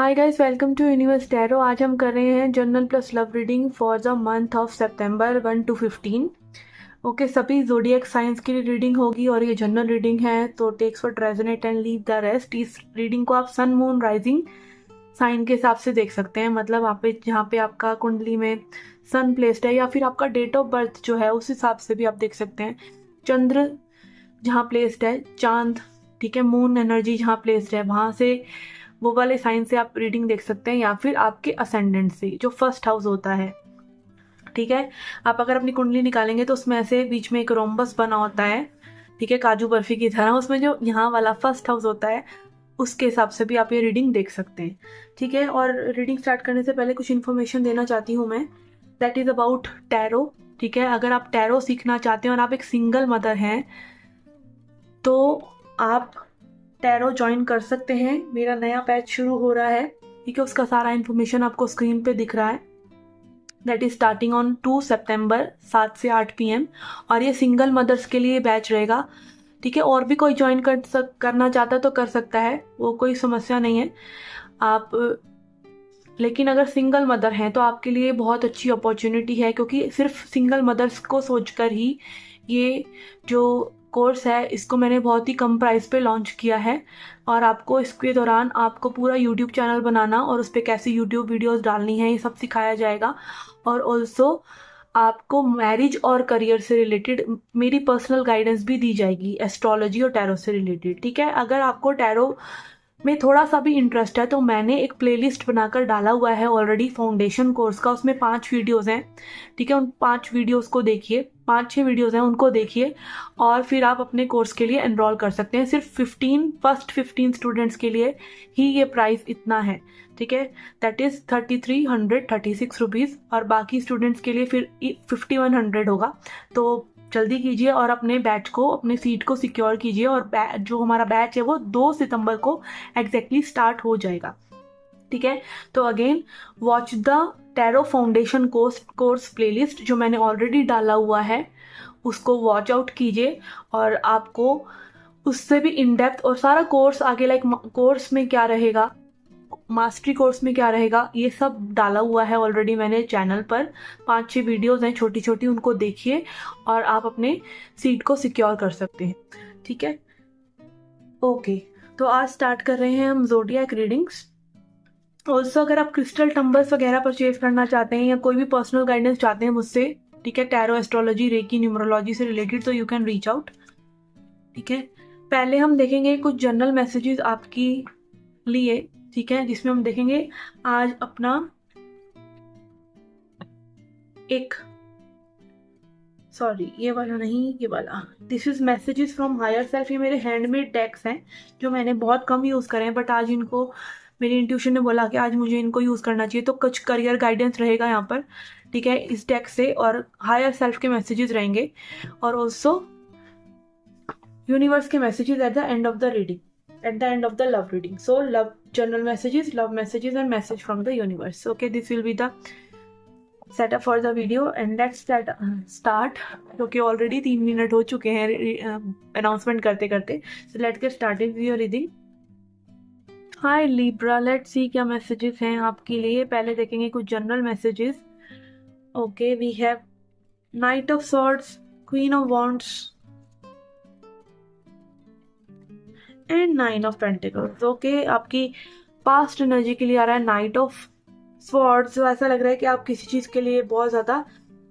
Hi guys, welcome to universe tarot. आज हम कर रहे हैं general plus love reading for the month of सितंबर 1 to 15। ओके, सभी जोडियक साइंस की रीडिंग होगी और ये जनरल रीडिंग है, तो takes for resonate and leave the rest. इस रीडिंग को आप सन मून राइजिंग साइन के हिसाब से देख सकते हैं, मतलब आप जहाँ पे आपका कुंडली में सन प्लेस्ड है या फिर आपका डेट ऑफ बर्थ जो है उस हिसाब से भी आप देख सकते हैं। चंद्र जहाँ प्लेस्ड है, चांद, ठीक है, मून एनर्जी जहाँ प्लेस्ड है वहाँ से वो वाले साइन से आप रीडिंग देख सकते हैं, या फिर आपके असेंडेंट से जो फर्स्ट हाउस होता है। ठीक है, आप अगर अपनी कुंडली निकालेंगे तो उसमें ऐसे बीच में एक रोम्बस बना होता है, ठीक है, काजू बर्फी की तरह। उसमें जो यहाँ वाला फर्स्ट हाउस होता है उसके हिसाब से भी आप ये रीडिंग देख सकते हैं। ठीक है, और रीडिंग स्टार्ट करने से पहले कुछ इन्फॉर्मेशन देना चाहती हूँ मैं, दैट इज़ अबाउट टैरो। ठीक है, अगर आप टैरो सीखना चाहते हैं और आप एक सिंगल मदर हैं तो आप टैरो ज्वाइन कर सकते हैं। मेरा नया बैच शुरू हो रहा है, ठीक है, उसका सारा इन्फॉर्मेशन आपको स्क्रीन पे दिख रहा है। दैट इज स्टार्टिंग ऑन 2 सितंबर 7 से 8 PM, और ये सिंगल मदर्स के लिए बैच रहेगा। ठीक है, और भी कोई ज्वाइन करना चाहता है तो कर सकता है, वो कोई समस्या नहीं है। आप लेकिन अगर सिंगल मदर हैं तो आपके लिए बहुत अच्छी अपॉर्चुनिटी है, क्योंकि सिर्फ सिंगल मदर्स को सोचकर ही ये जो कोर्स है इसको मैंने बहुत ही कम प्राइस पे लॉन्च किया है। और आपको इसके दौरान आपको पूरा यूट्यूब चैनल बनाना और उस पर कैसे यूट्यूब वीडियोस डालनी है ये सब सिखाया जाएगा। और ऑल्सो आपको मैरिज और करियर से रिलेटेड मेरी पर्सनल गाइडेंस भी दी जाएगी, एस्ट्रोलॉजी और टैरो से रिलेटेड। ठीक है, अगर आपको टैरो में थोड़ा सा भी इंटरेस्ट है तो मैंने एक प्लेलिस्ट बनाकर डाला हुआ है ऑलरेडी फाउंडेशन कोर्स का, उसमें 5 वीडियोस हैं। ठीक है, उन 5 वीडियोस को देखिए, 5-6 वीडियोस हैं उनको देखिए, और फिर आप अपने कोर्स के लिए एनरोल कर सकते हैं। सिर्फ फर्स्ट 15 स्टूडेंट्स के लिए ही ये प्राइस इतना है। ठीक है, दैट इज़ 3336 रुपीज़, और बाकी स्टूडेंट्स के लिए फिर 5100 होगा। तो जल्दी कीजिए और अपने बैच को, अपने सीट को सिक्योर कीजिए। और जो हमारा बैच है वो 2 सितंबर को एग्जैक्टली स्टार्ट हो जाएगा। ठीक है, तो again watch the tarot foundation course playlist जो मैंने ऑलरेडी डाला हुआ है, उसको वॉच आउट कीजिए। और आपको उससे भी इन डेप्थ और सारा कोर्स आगे, लाइक कोर्स में क्या रहेगा, मास्टरी कोर्स में क्या रहेगा, ये सब डाला हुआ है ऑलरेडी मैंने चैनल पर। 5-6 वीडियोस हैं छोटी छोटी, उनको देखिए और आप अपने सीट को सिक्योर कर सकते हैं। ठीक है, ओके, तो आज स्टार्ट कर रहे हैं हम ज़ोडिएक रीडिंग्स। ऑल्सो अगर आप क्रिस्टल टम्बर्स वगैरह परचेज करना चाहते हैं या कोई भी पर्सनल गाइडेंस चाहते हैं मुझसे, ठीक है, टैरो, एस्ट्रोलॉजी, रेकी, न्यूमरोलॉजी से रिलेटेड, तो यू कैन रीच आउट। ठीक है, पहले हम देखेंगे कुछ जनरल मैसेजेस आपकी लिए, ठीक है, जिसमें हम देखेंगे आज अपना एक, सॉरी ये वाला नहीं, ये वाला, this is messages from higher self. ये मेरे हैंडमेड डेक्स हैं जो मैंने बहुत कम यूज़ करे हैं, बट आज इनको मेरी इंट्यूशन ने बोला कि आज मुझे इनको यूज़ करना चाहिए, तो कुछ करियर गाइडेंस रहेगा यहाँ पर। ठीक है, इस डेक से, और हायर सेल्फ के मैसेजेस रहेंगे, और ऑल्सो यूनिवर्स के messages at the end of the reading, at the end of the love reading. So love general messages, love messages and message from the universe. Okay, this will be the setup for the video and let's start, क्योंकि already 3 minute हो चुके हैं announcement करते करते। So let's get started with your reading. Hi Libra, let's see क्या messages हैं आपके लिए। पहले देखेंगे कुछ general messages. Okay, we have knight of swords, queen of wands and 9 of pentacles. Okay, आपकी पास्ट एनर्जी के लिए आ रहा है नाइट ऑफ स्वॉर्ड्स। तो ऐसा लग रहा है कि आप किसी चीज के लिए बहुत ज्यादा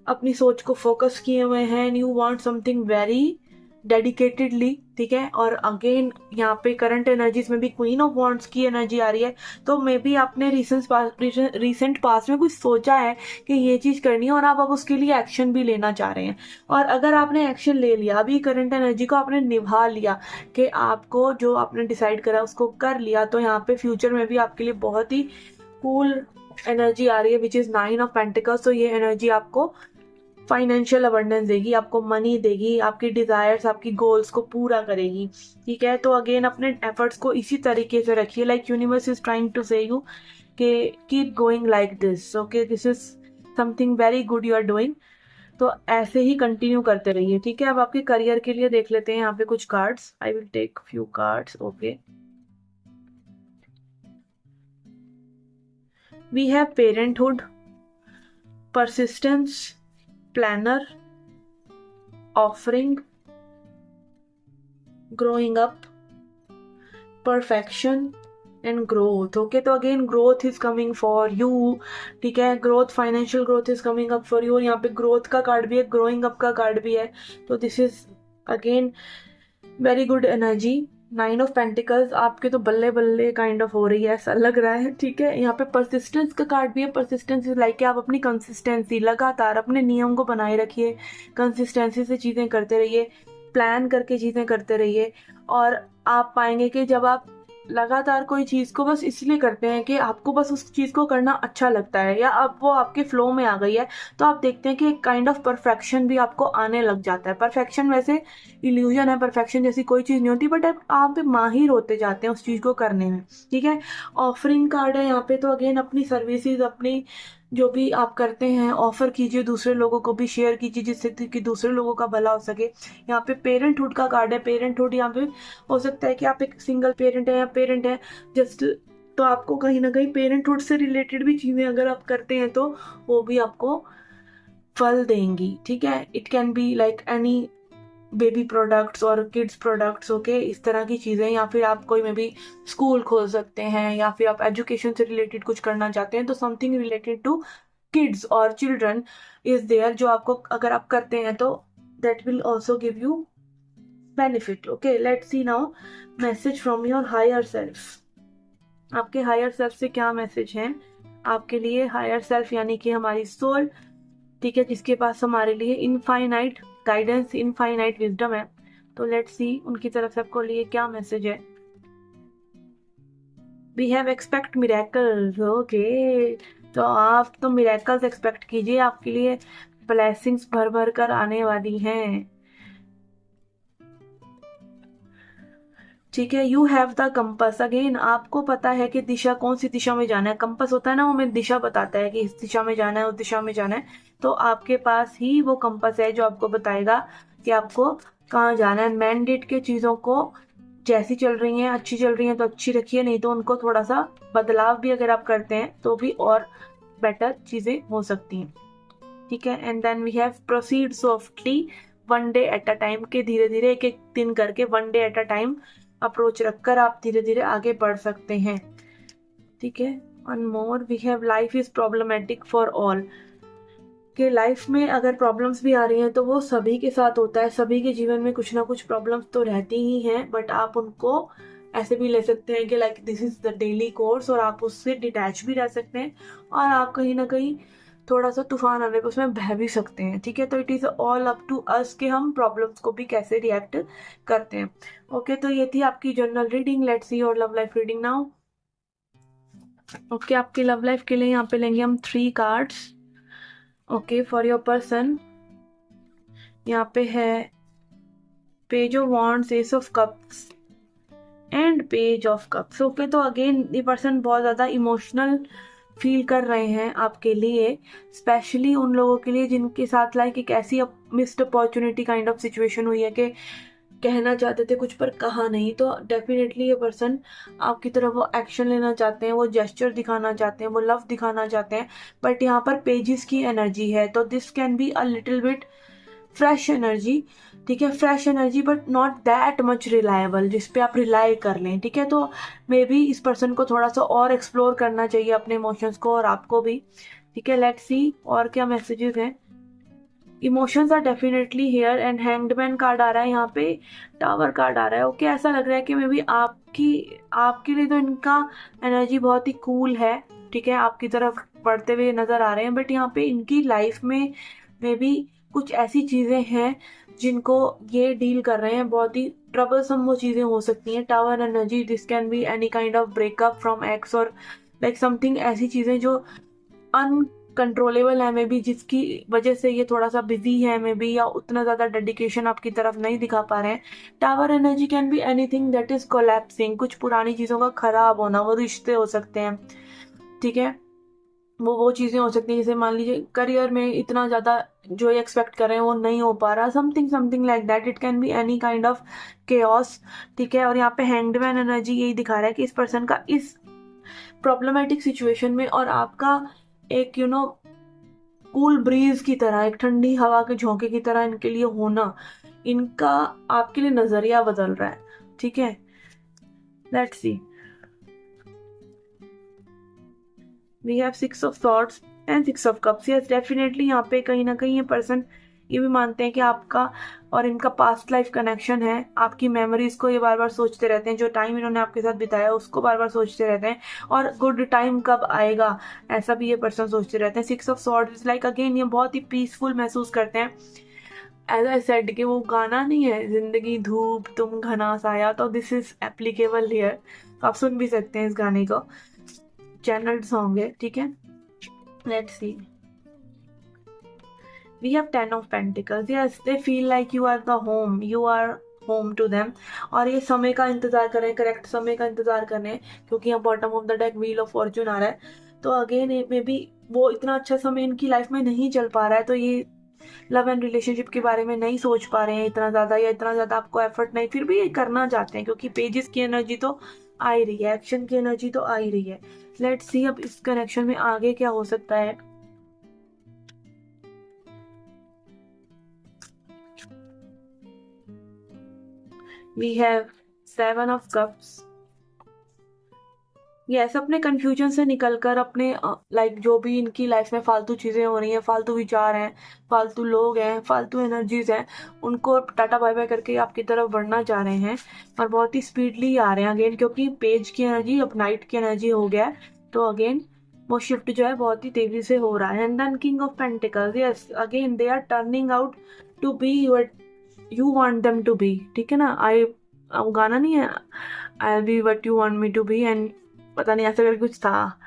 अपनी सोच को फोकस किए हुए हैं, and you want something very dedicatedly. ठीक है, और अगेन यहाँ पे करंट एनर्जीज में भी क्वीन ऑफ वॉन्ड्स की एनर्जी आ रही है, तो मे बी आपने रिसेंट पास्ट में कुछ सोचा है कि ये चीज करनी है और आप अब उसके लिए एक्शन भी लेना चाह रहे हैं। और अगर आपने एक्शन ले लिया, अभी करंट एनर्जी को आपने निभा लिया कि आपको जो आपने डिसाइड करा उसको कर लिया, तो यहाँ पे फ्यूचर में भी आपके लिए बहुत ही कूल एनर्जी आ रही है, विच इज 9 ऑफ पेंटिकल्स। तो ये एनर्जी आपको फाइनेंशियल अबंडेंस देगी, आपको मनी देगी, आपकी डिजायर्स, आपकी गोल्स को पूरा करेगी। ठीक है, तो अगेन अपने एफर्ट्स को इसी तरीके से रखिए, like universe is trying to say you कि keep going like this. Okay, this is something very good you are doing, तो ऐसे ही कंटिन्यू करते रहिए। ठीक है, अब आपके करियर के लिए देख लेते हैं यहाँ पे कुछ cards. I will take few cards. Okay, we have parenthood, persistence, planner, offering, growing up, perfection and growth. Okay, तो again growth is coming for you. ठीक है, growth, financial growth is coming up for you. और यहाँ पे growth का card भी है, growing up का कार्ड भी है, तो this is again very good energy. 9 of pentacles आपके तो बल्ले बल्ले काइंड ऑफ हो रही है, ऐसा लग रहा है. ठीक है, यहाँ पे परसिस्टेंस का कार्ड भी है. परसिस्टेंस इज लाइक कि आप अपनी कंसिस्टेंसी, लगातार अपने नियम को बनाए रखिए, कंसिस्टेंसी से चीज़ें करते रहिए, प्लान करके चीज़ें करते रहिए, और आप पाएंगे कि जब आप लगातार कोई चीज़ को बस इसलिए करते हैं कि आपको बस उस चीज़ को करना अच्छा लगता है, या अब वो आपके फ्लो में आ गई है, तो आप देखते हैं कि एक काइंड ऑफ परफेक्शन भी आपको आने लग जाता है. परफेक्शन वैसे इल्यूजन है, परफेक्शन जैसी कोई चीज़ नहीं होती, बट आप माहिर होते जाते हैं उस चीज़ को करने में. ठीक है, ऑफरिंग कार्ड है यहाँ पे, तो अगेन अपनी सर्विसेज, अपनी जो भी आप करते हैं ऑफर कीजिए, दूसरे लोगों को भी शेयर कीजिए, जिससे कि दूसरे लोगों का भला हो सके. यहाँ पे पेरेंटहुड का कार्ड है. पेरेंटहुड यहाँ पे हो सकता है कि आप एक सिंगल पेरेंट है या पेरेंट है जस्ट, तो आपको कहीं ना कहीं पेरेंटहुड से रिलेटेड भी चीज़ें अगर आप करते हैं तो वो भी आपको फल देंगी. ठीक है, it can be like any baby products और किड्स प्रोडक्ट्स. ओके, इस तरह की चीज़ें, या फिर आप कोई में भी स्कूल खोल सकते हैं, या फिर आप एजुकेशन से रिलेटेड कुछ करना चाहते हैं, तो समथिंग रिलेटेड टू किड्स और चिल्ड्रन इज देयर, जो आपको अगर आप करते हैं तो that will also give you benefit. Okay, let's see now message from your higher self. आपके हायर सेल्फ से क्या मैसेज है आपके लिए. हायर सेल्फ यानी कि हमारी सोल. ठीक है, जिसके पास हमारे लिए इनफाइनाइट गाइडेंस, इनफाइनाइट विजडम है. तो लेट्स सी उनकी तरफ से आपको लिए क्या मैसेज है. We have expect miracles. Okay, तो आप तो मिरेकल्स एक्सपेक्ट कीजिए, आपके लिए ब्लेसिंग्स भर भर कर आने वाली हैं. ठीक है, you have the compass. Again आपको पता है कि दिशा, कौन सी दिशा में जाना है. कंपस होता है ना, वो हमें दिशा बताता है कि इस दिशा में जाना है, उस दिशा में जाना है. तो आपके पास ही वो कंपस है जो आपको बताएगा कि आपको कहाँ जाना है. मैंडेट के चीज़ों को जैसी चल रही हैं, अच्छी चल रही हैं तो अच्छी रखिए, नहीं तो उनको थोड़ा सा बदलाव भी अगर आप करते हैं तो भी और बेटर चीज़ें हो सकती हैं. ठीक है, and then we have proceed softly, one day at a time, के धीरे धीरे एक एक दिन करके, one day at a time approach रखकर आप धीरे धीरे आगे बढ़ सकते हैं. ठीक है, one more we have life is problematic for all. कि लाइफ में अगर प्रॉब्लम्स भी आ रही हैं तो वो सभी के साथ होता है, सभी के जीवन में कुछ ना कुछ प्रॉब्लम्स तो रहती ही हैं, बट आप उनको ऐसे भी ले सकते हैं कि like this is the daily course, और आप उससे डिटैच भी रह सकते हैं, और आप कहीं ना कहीं थोड़ा सा तूफान आने पर उसमें बह भी सकते हैं. ठीक है, तो it is all up to us कि हम प्रॉब्लम्स को भी कैसे रिएक्ट करते हैं. ओके, तो ये थी आपकी journal reading. Let's see your love life reading now. Okay, आपकी लव लाइफ के लिए यहाँ पे लेंगे हम 3 cards. Okay, for your person यहाँ पे है page of wands, S of cups and page of cups. Okay, तो अगेन ये पर्सन बहुत ज़्यादा इमोशनल फील कर रहे हैं आपके लिए, स्पेशली उन लोगों के लिए जिनके साथ लाइक एक ऐसी missed opportunity kind of situation हुई है कि कहना चाहते थे कुछ पर कहा नहीं. तो डेफिनेटली ये पर्सन आपकी तरफ वो एक्शन लेना चाहते हैं, वो जेस्चर दिखाना चाहते हैं, वो लव दिखाना चाहते हैं, बट यहाँ पर पेजेस की एनर्जी है, तो this can be a little bit fresh energy. ठीक है, fresh energy but not that much reliable, जिस पे आप रिलाई कर लें. ठीक है, तो मे बी इस पर्सन को थोड़ा सा और एक्सप्लोर करना चाहिए अपने इमोशंस को, और आपको भी. ठीक है, लेट्स सी और क्या मैसेजेस हैं. Emotions are definitely here, and hanged man card आ रहा है यहाँ पे, टावर कार्ड आ रहा है. ओके, ऐसा लग रहा है कि मे बी आपके लिए तो इनका एनर्जी बहुत ही कूल है. ठीक है, आपकी तरफ बढ़ते हुए नजर आ रहे हैं, बट यहाँ पे इनकी लाइफ में मे बी कुछ ऐसी चीज़ें हैं जिनको ये डील कर रहे हैं, बहुत ही ट्रबलसम वो चीज़ें हो सकती हैं. Tower energy, this can be any kind of breakup from x, और लाइक समथिंग ऐसी चीज़ें जो अनकंट्रोलेबल है मे बी, जिसकी वजह से ये थोड़ा सा बिजी है मे बी, या उतना ज़्यादा डेडिकेशन आपकी तरफ नहीं दिखा पा रहे हैं. Tower energy can be anything that is collapsing, कुछ पुरानी चीज़ों का खराब होना, वो रिश्ते हो सकते हैं. ठीक है, वो चीज़ें हो सकती हैं, जैसे मान लीजिए करियर में इतना ज़्यादा जो ये एक्सपेक्ट कर रहे हैं वो नहीं हो पा रहा, something like that. It can be any kind of chaos. ठीक है, और यहाँ पे हैंग्ड मैन एनर्जी यही दिखा रहा है कि इस पर्सन का इस प्रॉब्लमेटिक सिचुएशन में, और आपका एक कूल ब्रीज की तरह, एक ठंडी हवा के झोंके की तरह इनके लिए होना, इनका आपके लिए नजरिया बदल रहा है, ठीक है। Let's see, we have 6 of swords and 6 of cups. Yes, definitely यहाँ पे कहीं ना कहीं ये पर्सन ये भी मानते हैं कि आपका और इनका पास्ट लाइफ कनेक्शन है। आपकी मेमोरीज को ये बार बार सोचते रहते हैं, जो टाइम इन्होंने आपके साथ बिताया उसको बार बार सोचते रहते हैं, और गुड टाइम कब आएगा ऐसा भी ये पर्सन सोचते रहते हैं। 6 of swords is like again ये बहुत ही पीसफुल महसूस करते हैं। एज आई सेड कि वो गाना नहीं है जिंदगी धूप तुम घना साया, तो दिस इज एप्लीकेबल हियर। आप सुन भी सकते हैं इस गाने को, चैनल्ड सॉन्ग है, ठीक है। Let's C, we have 10 of pentacles. Yes, they feel like you are the home, you are home to them, और ये समय का इंतजार कर रहे हैं, करेक्ट समय का इंतजार कर रहे हैं, क्योंकि यहाँ bottom of the deck wheel of fortune आ रहा है। तो अगेन मे बी वो इतना अच्छा समय इनकी लाइफ में नहीं चल पा रहा है, तो ये लव एंड रिलेशनशिप के बारे में नहीं सोच पा रहे हैं इतना ज़्यादा, या इतना ज़्यादा आपको एफर्ट नहीं, फिर भी ये करना चाहते हैं, क्योंकि पेजेस की एनर्जी तो आ ही रही है, एक्शन की एनर्जी तो आ ही रही है। लेट्स सी अब इस कनेक्शन में आगे क्या हो सकता है। We have 7 of cups. Yes, अपने कंफ्यूजन से निकलकर अपने लाइक जो भी इनकी लाइफ में फालतू चीज़ें हो रही हैं, फालतू विचार हैं, फालतू लोग हैं, फालतू एनर्जीज हैं, उनको टाटा बाय बाय करके आपकी तरफ बढ़ना चाह रहे हैं, और बहुत ही स्पीडली आ रहे हैं अगेन, क्योंकि पेज की एनर्जी अब नाइट की एनर्जी हो गया है, तो अगेन वो शिफ्ट जो है बहुत ही तेजी से हो रहा है। And then king of pentacles, yes again they are turning out to be what you want them to be, ठीक है ना। गाना नहीं है I will be what you want me to be, and पता नहीं ऐसा करके कुछ था,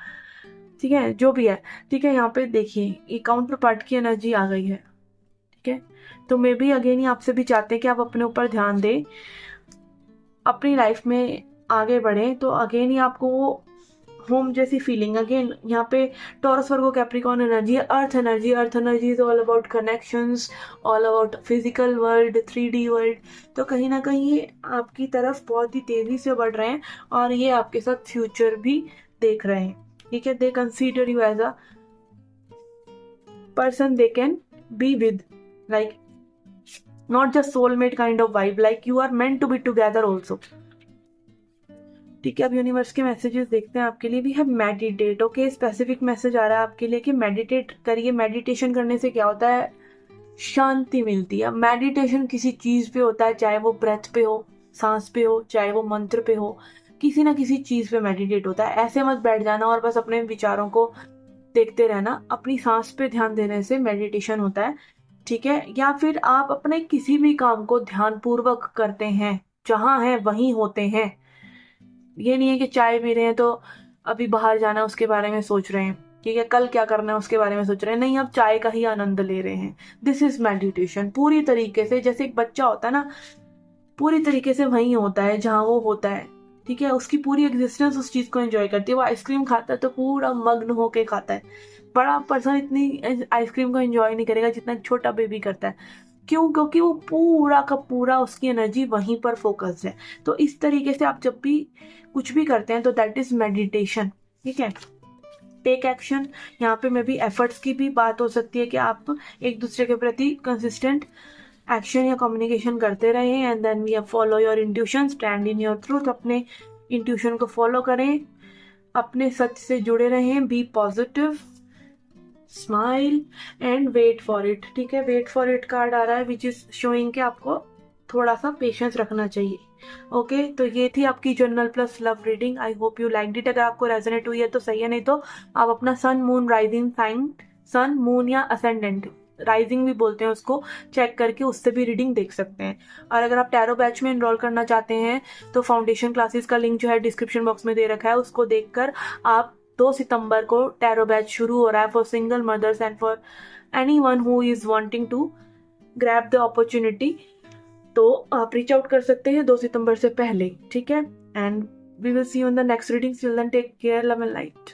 ठीक है, जो भी है, ठीक है। यहाँ पे देखिए ये काउंटर पार्ट की एनर्जी आ गई है, ठीक है। तो मे बी अगेन ही आपसे भी चाहते हैं कि आप अपने ऊपर ध्यान दें, अपनी लाइफ में आगे बढ़ें, तो अगेन ही आपको वो होम जैसी फीलिंग, अगेन यहाँ पे टॉरस वर्गो कैप्रिकॉर्न एनर्जी है, earth energy. Earth energy is all about connections, all about physical world, 3D world. तो कहीं ना कहीं ये आपकी तरफ बहुत ही तेजी से बढ़ रहे हैं, और ये आपके साथ फ्यूचर भी देख रहे हैं, ठीक है। They consider you as a person they can be with, like not just soulmate kind of vibe, like you are meant to be together also, ठीक है। अब यूनिवर्स के मैसेजेस देखते हैं आपके लिए। We have meditate, okay, specific message आ रहा है आपके लिए कि मेडिटेट करिए। मेडिटेशन करने से क्या होता है, शांति मिलती है। मेडिटेशन किसी चीज़ पे होता है, चाहे वो ब्रेथ पे हो, सांस पे हो, चाहे वो मंत्र पे हो, किसी ना किसी चीज़ पे मेडिटेट होता है। ऐसे मत बैठ जाना और बस अपने विचारों को देखते रहना, अपनी सांस पे ध्यान देने से मेडिटेशन होता है, ठीक है। या फिर आप अपने किसी भी काम को ध्यानपूर्वक करते हैं, जहाँ हैं वहीं होते हैं। ये नहीं है कि चाय पी रहे हैं तो अभी बाहर जाना है उसके बारे में सोच रहे हैं, ठीक है, कल क्या करना है उसके बारे में सोच रहे हैं, नहीं, अब चाय का ही आनंद ले रहे हैं। This is meditation. पूरी तरीके से जैसे एक बच्चा होता है ना, पूरी तरीके से वहीं होता है जहाँ वो होता है, ठीक है। उसकी पूरी एग्जिस्टेंस उस चीज को एंजॉय करती है। वो आइसक्रीम खाता है तो पूरा मग्न होके खाता है। बड़ा पर्सन इतनी आइसक्रीम को एंजॉय नहीं करेगा जितना एक छोटा बेबी करता है। क्यों? क्योंकि वो पूरा का पूरा उसकी एनर्जी वहीं पर फोकस्ड है। तो इस तरीके से आप जब भी कुछ भी करते हैं तो दैट इज मेडिटेशन, ठीक है। टेक एक्शन, यहाँ पे में भी एफर्ट्स की भी बात हो सकती है कि आप एक दूसरे के प्रति कंसिस्टेंट एक्शन या कम्युनिकेशन करते रहें। And then we follow your intuition, stand in your truth. अपने इंट्यूशन को फॉलो करें, अपने सच से जुड़े रहें, be positive, smile and wait for it, ठीक है। वेट फॉर इट कार्ड आ रहा है विच इज शोइंग कि आपको थोड़ा सा पेशेंस रखना चाहिए, ओके। तो ये थी आपकी journal plus love reading. I hope you like it. अगर आपको रेजोनेट हुई है तो सही है, नहीं तो आप अपना sun moon rising sign, sun moon या असेंडेंट, राइजिंग भी बोलते हैं उसको, चेक करके उससे भी रीडिंग देख सकते हैं। और अगर आप टैरो बैच में एनरोल करना चाहते हैं तो फाउंडेशन क्लासेस का लिंक जो है डिस्क्रिप्शन बॉक्स में दे रखा है, उसको देखकर आप 2 सितंबर को टैरो बैच शुरू हो रहा है for single mothers and for anyone who is wanting to grab the opportunity. तो आप रीच आउट कर सकते हैं 2 सितंबर से पहले, ठीक है। And we will see you in the next reading. Till then take care, love and light.